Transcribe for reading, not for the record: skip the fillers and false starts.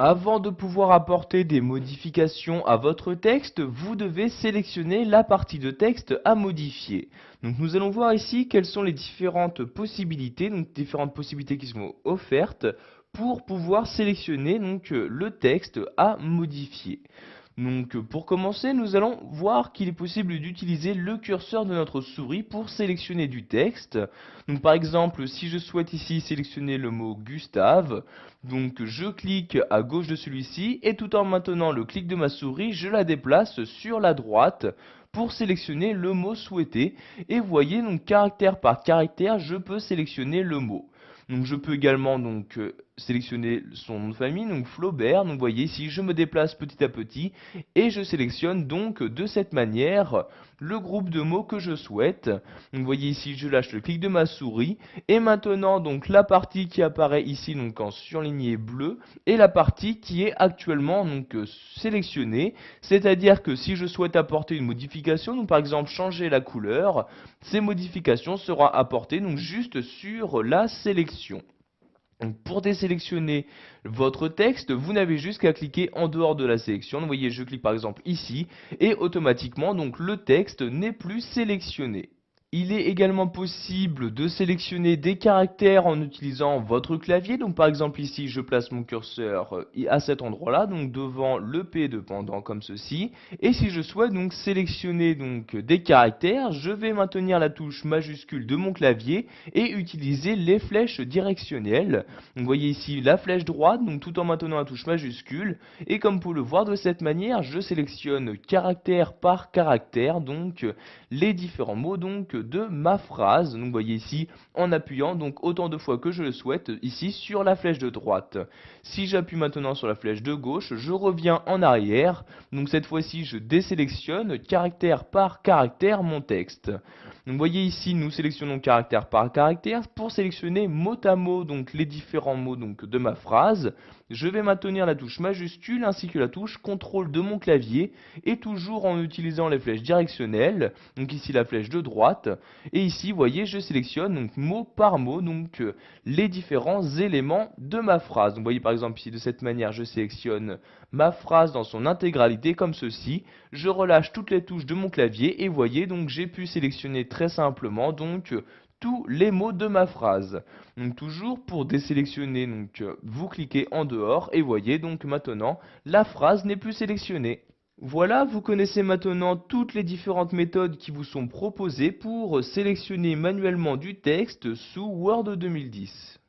Avant de pouvoir apporter des modifications à votre texte, vous devez sélectionner la partie de texte à modifier. Donc nous allons voir ici quelles sont les différentes possibilités qui sont offertes pour pouvoir sélectionner le texte à modifier. Pour commencer, nous allons voir qu'il est possible d'utiliser le curseur de notre souris pour sélectionner du texte. Donc par exemple, si je souhaite ici sélectionner le mot Gustave, je clique à gauche de celui-ci et tout en maintenant le clic de ma souris, je la déplace sur la droite pour sélectionner le mot souhaité. Et vous voyez, donc caractère par caractère, je peux sélectionner le mot. Donc je peux également sélectionner son nom de famille, donc Flaubert. Donc vous voyez ici, je me déplace petit à petit et je sélectionne donc de cette manière le groupe de mots que je souhaite. Donc vous voyez ici, je lâche le clic de ma souris et maintenant donc la partie qui apparaît ici donc en surligné bleu est la partie qui est actuellement sélectionnée. C'est-à-dire que si je souhaite apporter une modification, donc par exemple changer la couleur, ces modifications seront apportées donc juste sur la sélection. Donc pour désélectionner votre texte, vous n'avez juste qu'à cliquer en dehors de la sélection. Vous voyez, je clique par exemple ici et automatiquement donc le texte n'est plus sélectionné. Il est également possible de sélectionner des caractères en utilisant votre clavier. Donc par exemple ici, je place mon curseur à cet endroit-là, donc devant le P de pendant comme ceci. Et si je souhaite donc sélectionner des caractères, je vais maintenir la touche majuscule de mon clavier et utiliser les flèches directionnelles. Donc vous voyez ici la flèche droite, donc tout en maintenant la touche majuscule. Et comme vous pouvez le voir de cette manière, je sélectionne caractère par caractère, les différents mots de ma phrase. Donc vous voyez ici en appuyant donc autant de fois que je le souhaite ici sur la flèche de droite. Si j'appuie maintenant sur la flèche de gauche, je reviens en arrière. Donc cette fois-ci, je désélectionne caractère par caractère mon texte. Donc vous voyez ici, nous sélectionnons caractère par caractère pour sélectionner mot à mot donc les différents mots de ma phrase. Je vais maintenir la touche majuscule ainsi que la touche contrôle de mon clavier et toujours en utilisant les flèches directionnelles. Donc ici la flèche de droite et ici vous voyez je sélectionne donc mot par mot les différents éléments de ma phrase. Donc vous voyez par exemple ici de cette manière je sélectionne ma phrase dans son intégralité comme ceci. Je relâche toutes les touches de mon clavier et vous voyez donc j'ai pu sélectionner très simplement tous les mots de ma phrase. Donc toujours pour désélectionner, vous cliquez en dehors et voyez donc maintenant la phrase n'est plus sélectionnée. Voilà, vous connaissez maintenant toutes les différentes méthodes qui vous sont proposées pour sélectionner manuellement du texte sous Word 2010.